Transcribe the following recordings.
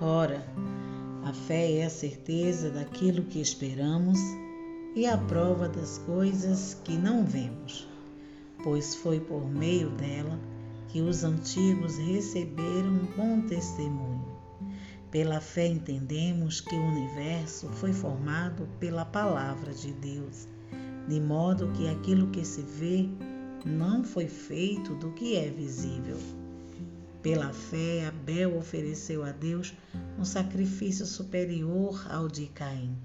Ora, a fé é a certeza daquilo que esperamos e a prova das coisas que não vemos, pois foi por meio dela que os antigos receberam um bom testemunho. Pela fé entendemos que o universo foi formado pela palavra de Deus, de modo que aquilo que se vê não foi feito do que é visível. Pela fé, Abel ofereceu a Deus um sacrifício superior ao de Caim.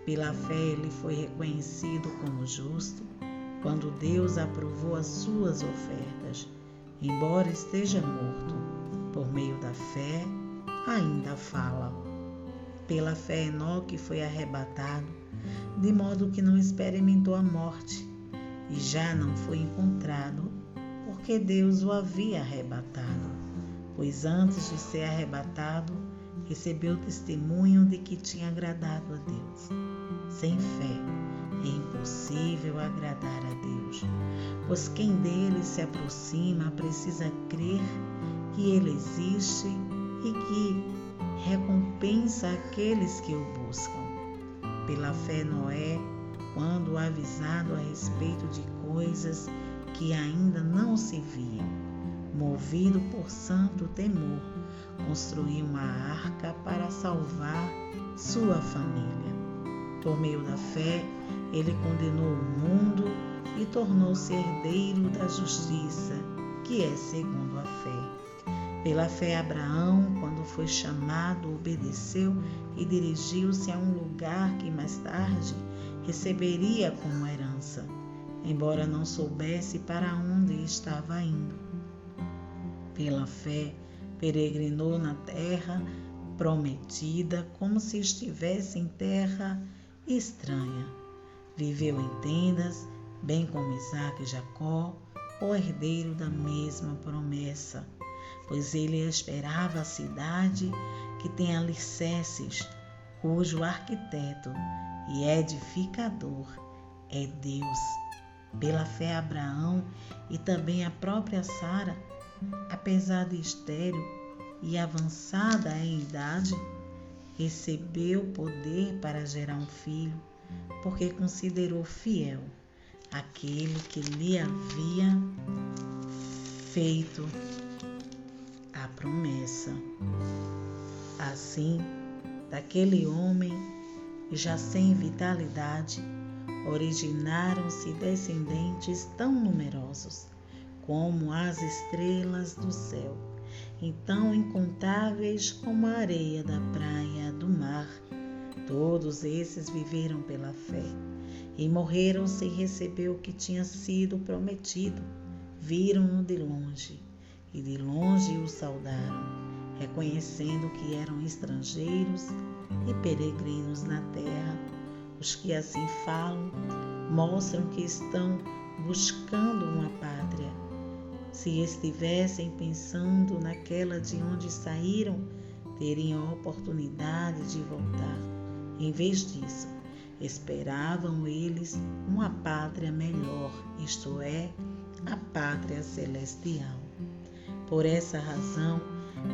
Pela fé, ele foi reconhecido como justo quando Deus aprovou as suas ofertas, embora esteja morto. Por meio da fé, ainda fala. Pela fé, Enoque foi arrebatado, de modo que não experimentou a morte, e já não foi encontrado, porque Deus o havia arrebatado. Pois antes de ser arrebatado, recebeu testemunho de que tinha agradado a Deus. Sem fé é impossível agradar a Deus, pois quem dele se aproxima precisa crer que ele existe e que recompensa aqueles que o buscam. Pela fé, Noé, quando avisado a respeito de coisas que ainda não se viam, movido por santo temor, construiu uma arca para salvar sua família. Por meio da fé, ele condenou o mundo e tornou-se herdeiro da justiça, que é segundo a fé. Pela fé, Abraão, quando foi chamado, obedeceu e dirigiu-se a um lugar que mais tarde receberia como herança, embora não soubesse para onde estava indo. Pela fé, peregrinou na terra prometida como se estivesse em terra estranha. Viveu em tendas, bem como Isaque e Jacó, o herdeiro da mesma promessa, pois ele esperava a cidade que tem alicerces, cujo arquiteto e edificador é Deus. Pela fé, Abraão e também a própria Sara, apesar de estéril e avançada em idade, recebeu poder para gerar um filho, porque considerou fiel aquele que lhe havia feito a promessa. Assim, daquele homem, já sem vitalidade, originaram-se descendentes tão numerosos como as estrelas do céu, e tão incontáveis como a areia da praia do mar. Todos esses viveram pela fé e morreram sem receber o que tinha sido prometido. Viram-no de longe e de longe o saudaram, reconhecendo que eram estrangeiros e peregrinos na terra. Os que assim falam mostram que estão buscando uma pátria. Se estivessem pensando naquela de onde saíram, teriam a oportunidade de voltar. Em vez disso, esperavam eles uma pátria melhor, isto é, a pátria celestial. Por essa razão,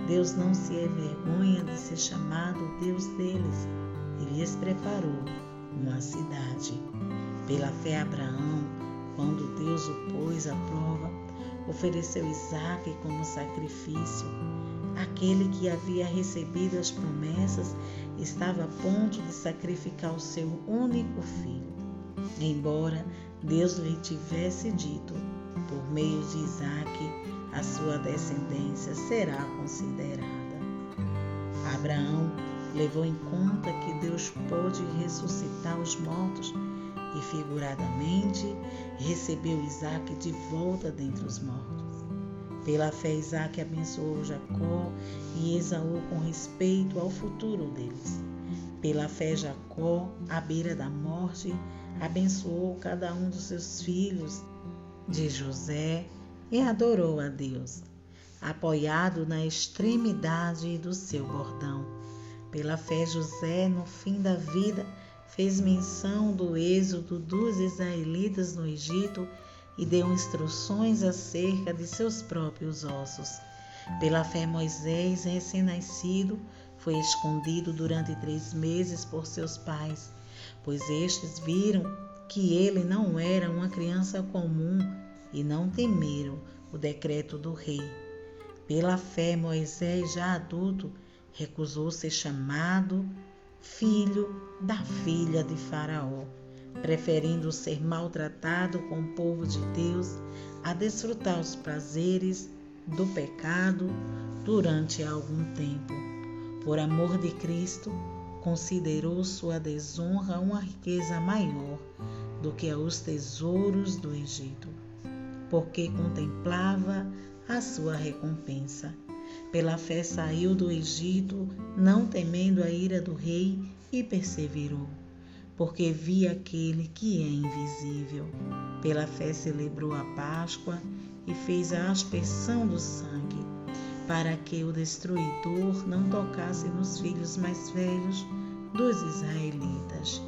Deus não se envergonha de ser chamado Deus deles e lhes preparou uma cidade. Pela fé, Abraão, quando Deus o pôs à prova, ofereceu Isaque como sacrifício. Aquele que havia recebido as promessas estava a ponto de sacrificar o seu único filho, embora Deus lhe tivesse dito: por meio de Isaque, a sua descendência será considerada. Abraão levou em conta que Deus pode ressuscitar os mortos e, figuradamente, recebeu Isaque de volta dentre os mortos. Pela fé, Isaque abençoou Jacó e Esaú com respeito ao futuro deles. Pela fé, Jacó, à beira da morte, abençoou cada um dos seus filhos de José e adorou a Deus, apoiado na extremidade do seu bordão. Pela fé, José, no fim da vida, fez menção do êxodo dos israelitas no Egito e deu instruções acerca de seus próprios ossos. Pela fé, Moisés, recém-nascido, foi escondido durante 3 meses por seus pais, pois estes viram que ele não era uma criança comum e não temeram o decreto do rei. Pela fé, Moisés, já adulto, recusou ser chamado filho da filha de Faraó, preferindo ser maltratado com o povo de Deus a desfrutar os prazeres do pecado durante algum tempo. Por amor de Cristo, considerou sua desonra uma riqueza maior do que os tesouros do Egito, porque contemplava a sua recompensa. Pela fé saiu do Egito, não temendo a ira do rei, e perseverou, porque via aquele que é invisível. Pela fé celebrou a Páscoa e fez a aspersão do sangue, para que o destruidor não tocasse nos filhos mais velhos dos israelitas.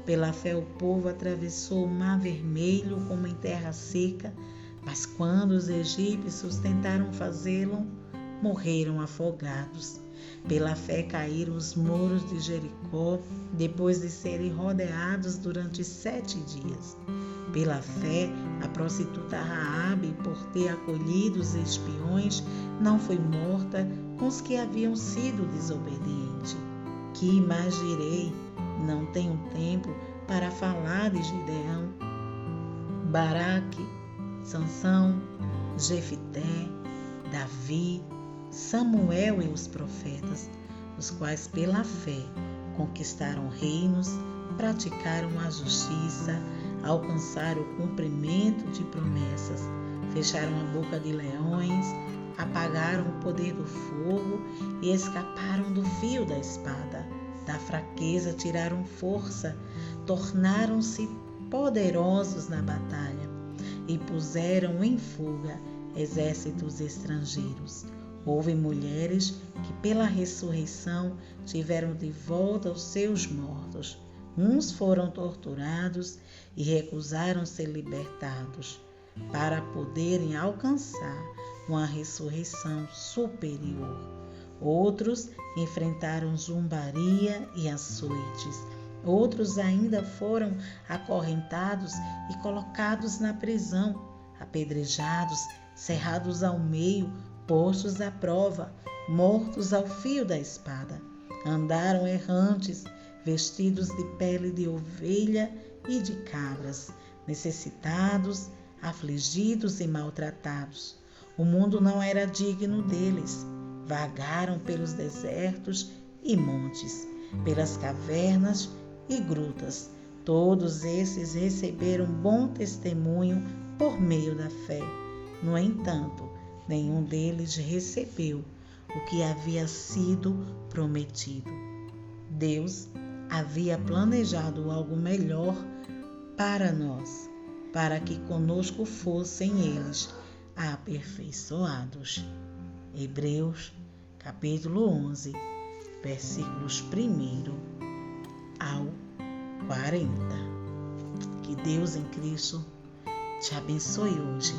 Pela fé o povo atravessou o Mar Vermelho como em terra seca, mas quando os egípcios tentaram fazê-lo, morreram afogados. Pela fé caíram os muros de Jericó, depois de serem rodeados durante 7 dias. Pela fé, a prostituta Raabe, por ter acolhido os espiões, não foi morta com os que haviam sido desobedientes. Que mais direi? Não tenho tempo para falar de Gideão, Baraque, Sansão, Jefité, Davi, Samuel e os profetas, os quais pela fé conquistaram reinos, praticaram a justiça, alcançaram o cumprimento de promessas, fecharam a boca de leões, apagaram o poder do fogo e escaparam do fio da espada. Da fraqueza tiraram força, tornaram-se poderosos na batalha e puseram em fuga exércitos estrangeiros. Houve mulheres que pela ressurreição tiveram de volta os seus mortos. Uns foram torturados e recusaram ser libertados, para poderem alcançar uma ressurreição superior. Outros enfrentaram zombaria e açoites. Outros ainda foram acorrentados e colocados na prisão, apedrejados, cerrados ao meio, postos à prova, mortos ao fio da espada. Andaram errantes, vestidos de pele de ovelha e de cabras, necessitados, afligidos e maltratados. O mundo não era digno deles. Vagaram pelos desertos e montes, pelas cavernas e grutas. Todos esses receberam bom testemunho por meio da fé. No entanto, nenhum deles recebeu o que havia sido prometido. Deus havia planejado algo melhor para nós, para que conosco fossem eles aperfeiçoados. Hebreus, capítulo 11, versículos 1 ao 40. Que Deus em Cristo te abençoe hoje